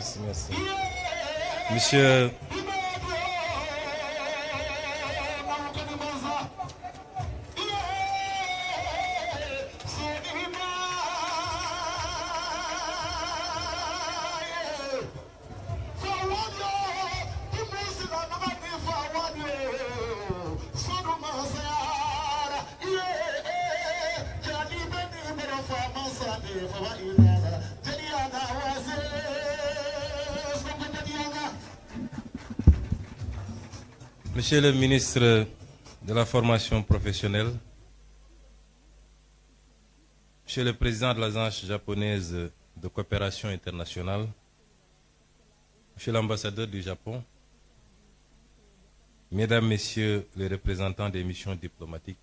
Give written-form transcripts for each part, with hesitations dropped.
Merci, merci. Monsieur... Monsieur le ministre de la formation professionnelle, Monsieur le président de l'Agence japonaise de coopération internationale, Monsieur l'ambassadeur du Japon, Mesdames, Messieurs les représentants des missions diplomatiques,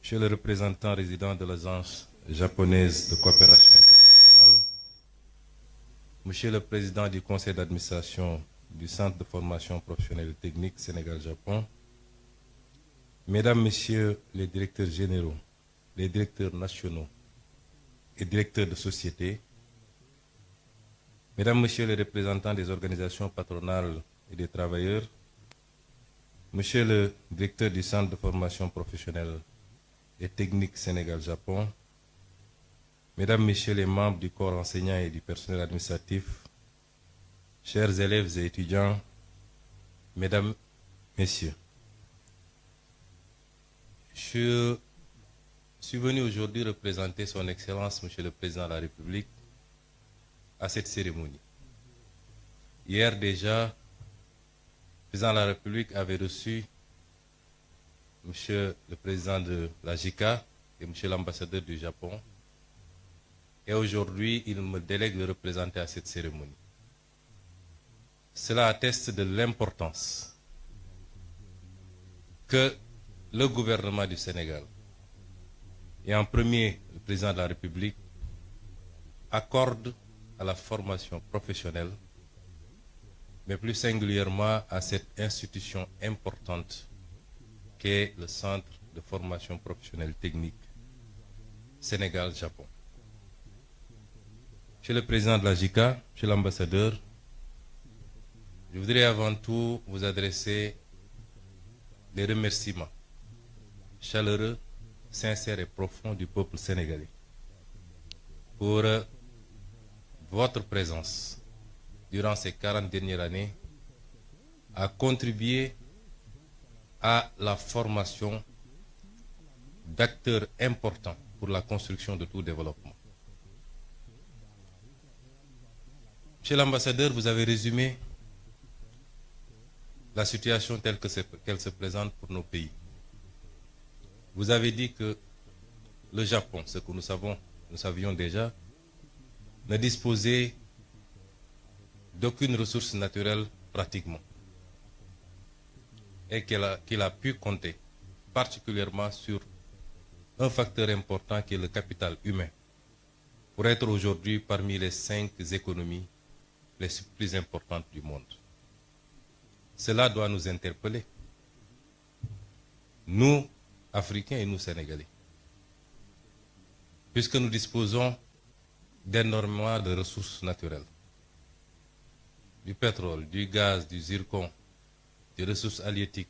Monsieur le représentant résident de l'Agence japonaise de coopération internationale, Monsieur le président du conseil d'administration du Centre de formation professionnelle et technique Sénégal-Japon, Mesdames, Messieurs les directeurs généraux, les directeurs nationaux et directeurs de société, Mesdames, Messieurs les représentants des organisations patronales et des travailleurs, Monsieur le directeur du Centre de formation professionnelle et technique Sénégal-Japon, Mesdames, Messieurs les membres du corps enseignant et du personnel administratif, chers élèves et étudiants, Mesdames, Messieurs, je suis venu aujourd'hui représenter Son Excellence, Monsieur le Président de la République, à cette cérémonie. Hier déjà, le Président de la République avait reçu Monsieur le Président de la JICA et Monsieur l'ambassadeur du Japon. Et aujourd'hui, il me délègue de représenter à cette cérémonie. Cela atteste de l'importance que le gouvernement du Sénégal, et en premier le président de la République, accorde à la formation professionnelle, mais plus singulièrement à cette institution importante qu'est le Centre de formation professionnelle technique Sénégal-Japon. Monsieur le président de la JICA, monsieur l'ambassadeur, je voudrais avant tout vous adresser des remerciements chaleureux, sincères et profonds du peuple sénégalais pour votre présence durant ces 40 dernières années à contribuer à la formation d'acteurs importants pour la construction de tout développement. Monsieur l'ambassadeur, vous avez résumé la situation telle qu'elle se présente pour nos pays. Vous avez dit que le Japon, ce que nous savions déjà, ne disposait d'aucune ressource naturelle pratiquement, et qu'il a pu compter particulièrement sur un facteur important qui est le capital humain, pour être aujourd'hui parmi les 5 économies les plus importantes du monde. Cela doit nous interpeller, nous, Africains et nous, Sénégalais, puisque nous disposons d'énormément de ressources naturelles, du pétrole, du gaz, du zircon, des ressources halieutiques,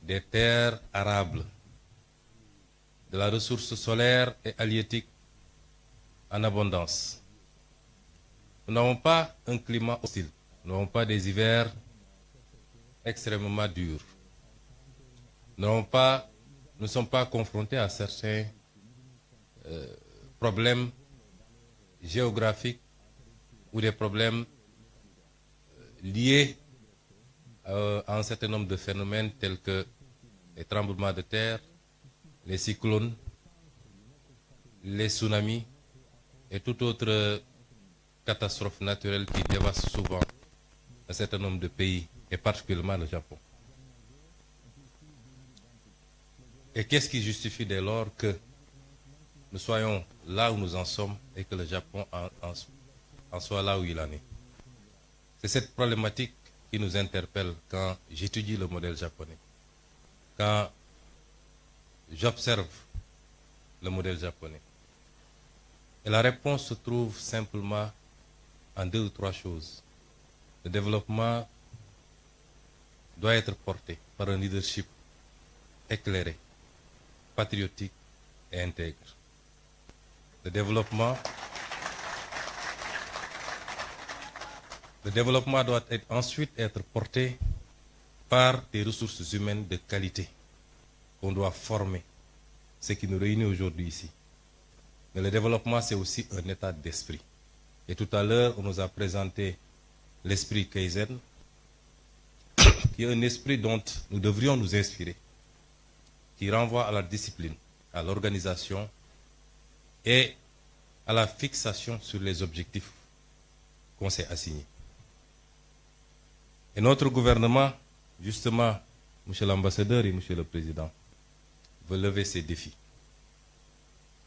des terres arables, de la ressource solaire et halieutique en abondance. Nous n'avons pas un climat hostile, nous n'avons pas des hivers extrêmement durs. Nous ne sommes pas confrontés à certains problèmes géographiques ou des problèmes liés à un certain nombre de phénomènes tels que les tremblements de terre, les cyclones, les tsunamis et toute autre catastrophe naturelle qui dévaste souvent un certain nombre de pays, et particulièrement le Japon. Et qu'est-ce qui justifie dès lors que nous soyons là où nous en sommes et que le Japon en soit là où il en est? C'est cette problématique qui nous interpelle quand j'étudie le modèle japonais, quand j'observe le modèle japonais. Et la réponse se trouve simplement en 2 ou 3 choses. Le développement doit être porté par un leadership éclairé, patriotique et intègre. Le développement doit ensuite être porté par des ressources humaines de qualité qu'on doit former, ce qui nous réunit aujourd'hui ici. Mais le développement, c'est aussi un état d'esprit. Et tout à l'heure, on nous a présenté l'esprit Kaizen, qui est un esprit dont nous devrions nous inspirer, qui renvoie à la discipline, à l'organisation et à la fixation sur les objectifs qu'on s'est assignés. Et notre gouvernement, justement, Monsieur l'ambassadeur et Monsieur le Président, veut lever ces défis.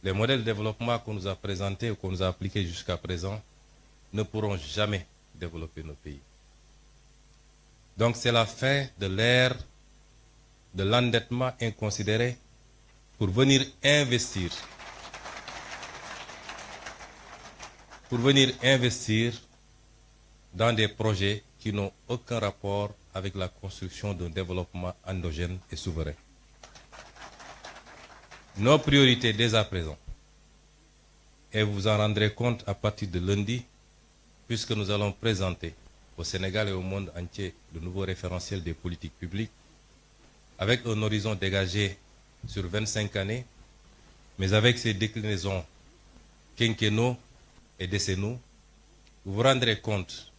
Les modèles de développement qu'on nous a présentés ou qu'on nous a appliqués jusqu'à présent ne pourront jamais développer nos pays. Donc c'est la fin de l'ère de l'endettement inconsidéré pour venir investir dans des projets qui n'ont aucun rapport avec la construction d'un développement endogène et souverain. Nos priorités dès à présent, et vous vous en rendrez compte à partir de lundi, puisque nous allons présenter au Sénégal et au monde entier de nouveaux référentiels des politiques publiques, avec un horizon dégagé sur 25 années, mais avec ses déclinaisons quinquennaux et décennaux, vous vous rendrez compte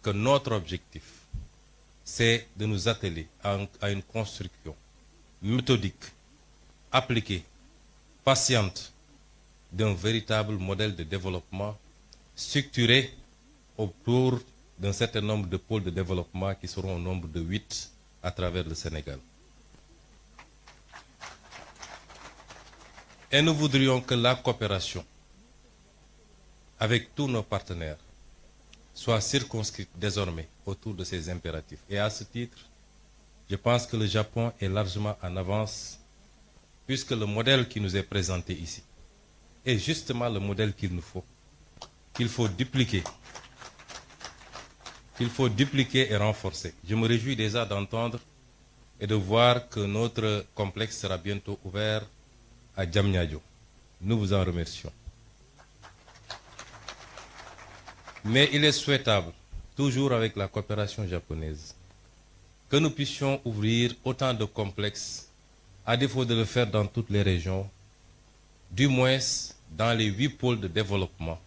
que notre objectif, c'est de nous atteler à une construction méthodique, appliquée, patiente, d'un véritable modèle de développement structuré autour d'un certain nombre de pôles de développement qui seront au nombre de 8 à travers le Sénégal. Et nous voudrions que la coopération avec tous nos partenaires soit circonscrite désormais autour de ces impératifs. Et à ce titre, je pense que le Japon est largement en avance, puisque le modèle qui nous est présenté ici est justement le modèle qu'il nous faut, qu'il faut dupliquer et renforcer. Je me réjouis déjà d'entendre et de voir que notre complexe sera bientôt ouvert à Diamniadio. Nous vous en remercions. Mais il est souhaitable, toujours avec la coopération japonaise, que nous puissions ouvrir autant de complexes, à défaut de le faire dans toutes les régions, du moins dans les 8 pôles de développement,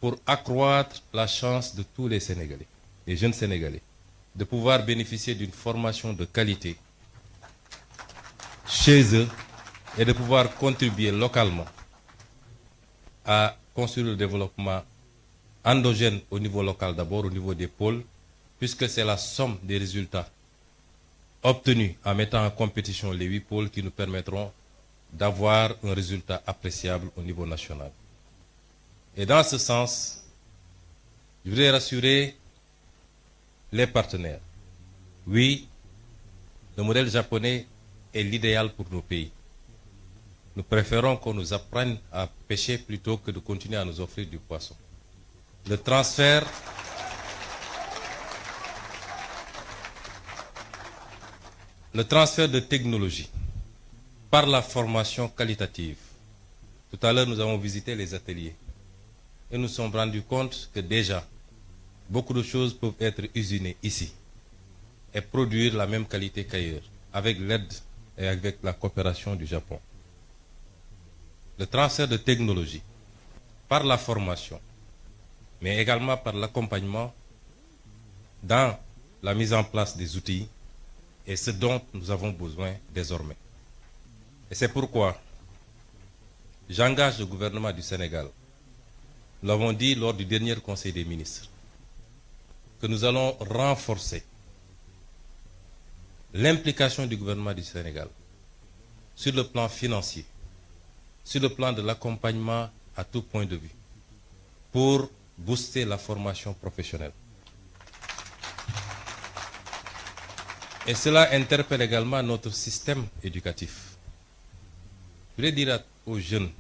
pour accroître la chance de tous les Sénégalais, les jeunes Sénégalais, de pouvoir bénéficier d'une formation de qualité chez eux et de pouvoir contribuer localement à construire le développement endogène au niveau local d'abord, au niveau des pôles, puisque c'est la somme des résultats obtenus en mettant en compétition les 8 pôles qui nous permettront d'avoir un résultat appréciable au niveau national. Et dans ce sens, je voudrais rassurer les partenaires. Oui, le modèle japonais est l'idéal pour nos pays. Nous préférons qu'on nous apprenne à pêcher plutôt que de continuer à nous offrir du poisson. Le transfert de technologie par la formation qualitative. Tout à l'heure, nous avons visité les ateliers et nous sommes rendus compte que déjà, beaucoup de choses peuvent être usinées ici et produire la même qualité qu'ailleurs, avec l'aide et avec la coopération du Japon. Le transfert de technologie par la formation, mais également par l'accompagnement dans la mise en place des outils est ce dont nous avons besoin désormais. Et c'est pourquoi j'engage le gouvernement du Sénégal, nous l'avons dit lors du dernier Conseil des ministres, que nous allons renforcer l'implication du gouvernement du Sénégal sur le plan financier, sur le plan de l'accompagnement à tout point de vue, pour booster la formation professionnelle. Et cela interpelle également notre système éducatif. Je voulais dire aux jeunes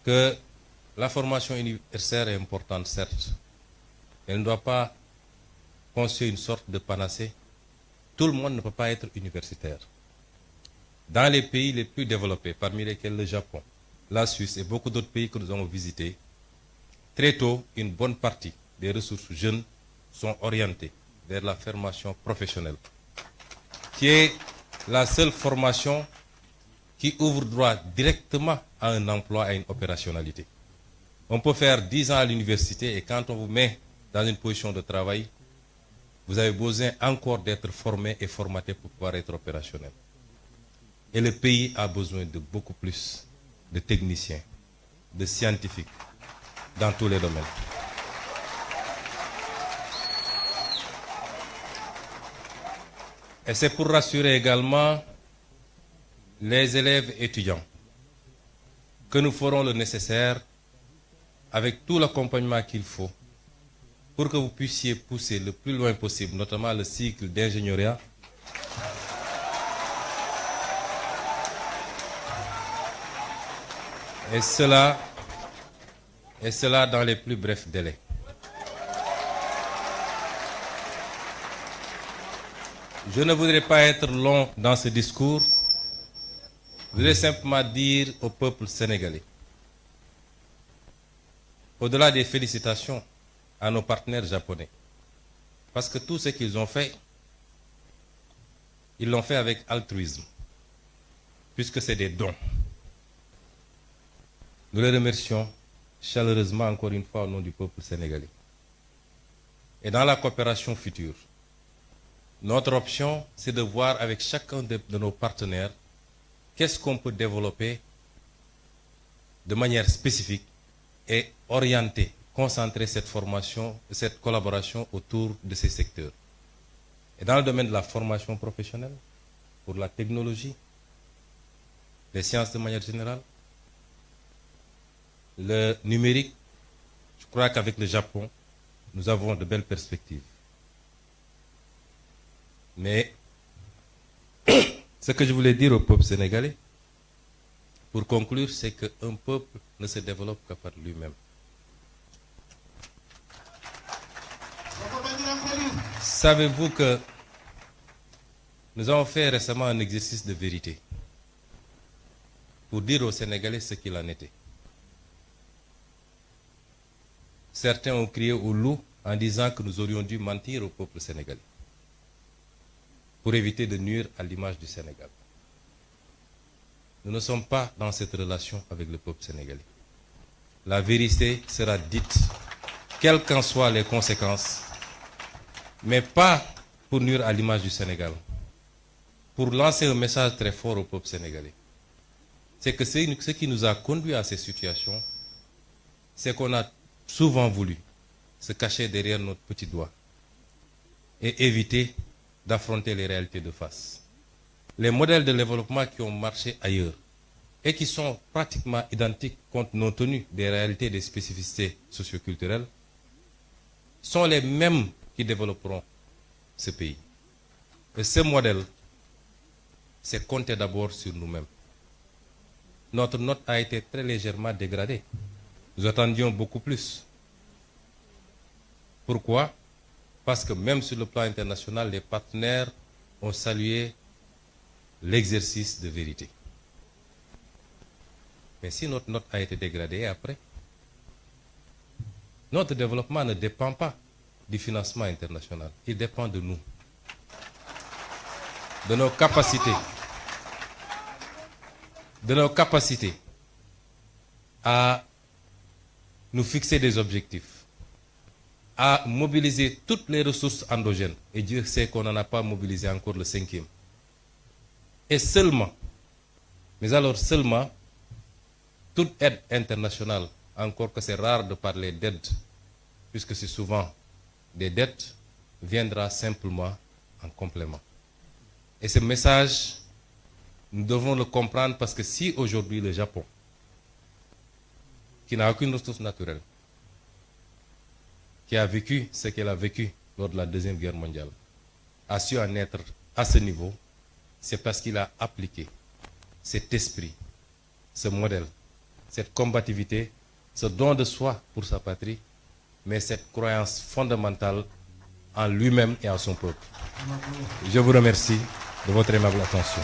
que La formation universitaire est importante, certes. Elle ne doit pas constituer une sorte de panacée. Tout le monde ne peut pas être universitaire. Dans les pays les plus développés, parmi lesquels le Japon, la Suisse et beaucoup d'autres pays que nous avons visités, très tôt, une bonne partie des ressources jeunes sont orientées vers la formation professionnelle, qui est la seule formation qui ouvre droit directement à un emploi, à une opérationnalité. On peut faire 10 ans à l'université et quand on vous met dans une position de travail, vous avez besoin encore d'être formé et formaté pour pouvoir être opérationnel. Et le pays a besoin de beaucoup plus de techniciens, de scientifiques, dans tous les domaines. Et c'est pour rassurer également les élèves étudiants que nous ferons le nécessaire avec tout l'accompagnement qu'il faut pour que vous puissiez pousser le plus loin possible, notamment le cycle d'ingénierie, et cela dans les plus brefs délais. Je ne voudrais pas être long dans ce discours. Je voudrais simplement dire au peuple sénégalais, au-delà des félicitations à nos partenaires japonais, parce que tout ce qu'ils ont fait, ils l'ont fait avec altruisme, puisque c'est des dons. Nous les remercions chaleureusement encore une fois au nom du peuple sénégalais. Et dans la coopération future, notre option, c'est de voir avec chacun de nos partenaires qu'est-ce qu'on peut développer de manière spécifique et orienter, concentrer cette formation, cette collaboration autour de ces secteurs. Et dans le domaine de la formation professionnelle, pour la technologie, les sciences de manière générale, le numérique, je crois qu'avec le Japon, nous avons de belles perspectives. Mais ce que je voulais dire au peuple sénégalais, pour conclure, c'est qu'un peuple ne se développe que par lui-même. Savez-vous que nous avons fait récemment un exercice de vérité pour dire aux Sénégalais ce qu'il en était. Certains ont crié au loup en disant que nous aurions dû mentir au peuple sénégalais pour éviter de nuire à l'image du Sénégal. Nous ne sommes pas dans cette relation avec le peuple sénégalais. La vérité sera dite, quelles qu'en soient les conséquences, mais pas pour nuire à l'image du Sénégal, pour lancer un message très fort au peuple sénégalais. C'est que ce qui nous a conduit à ces situations, c'est qu'on a souvent voulu se cacher derrière notre petit doigt et éviter d'affronter les réalités de face. Les modèles de développement qui ont marché ailleurs et qui sont pratiquement identiques compte tenu des réalités et des spécificités socioculturelles sont les mêmes qui développeront ce pays. Et ce modèle, c'est compter d'abord sur nous-mêmes. Notre note a été très légèrement dégradée. Nous attendions beaucoup plus. Pourquoi? Parce que même sur le plan international, les partenaires ont salué l'exercice de vérité. Mais si notre note a été dégradée après, notre développement ne dépend pas du financement international. Il dépend de nous, de nos capacités à nous fixer des objectifs, à mobiliser toutes les ressources endogènes. Et Dieu sait qu'on n'en a pas mobilisé encore le 5e. Et seulement, mais alors seulement, toute aide internationale, encore que c'est rare de parler d'aide, puisque c'est souvent des dettes, viendra simplement en complément. Et ce message, nous devons le comprendre parce que si aujourd'hui le Japon, qui n'a aucune ressource naturelle, qui a vécu ce qu'elle a vécu lors de la Deuxième Guerre mondiale, a su en être à ce niveau, c'est parce qu'il a appliqué cet esprit, ce modèle, cette combativité, ce don de soi pour sa patrie, mais cette croyance fondamentale en lui-même et en son peuple. Je vous remercie de votre aimable attention.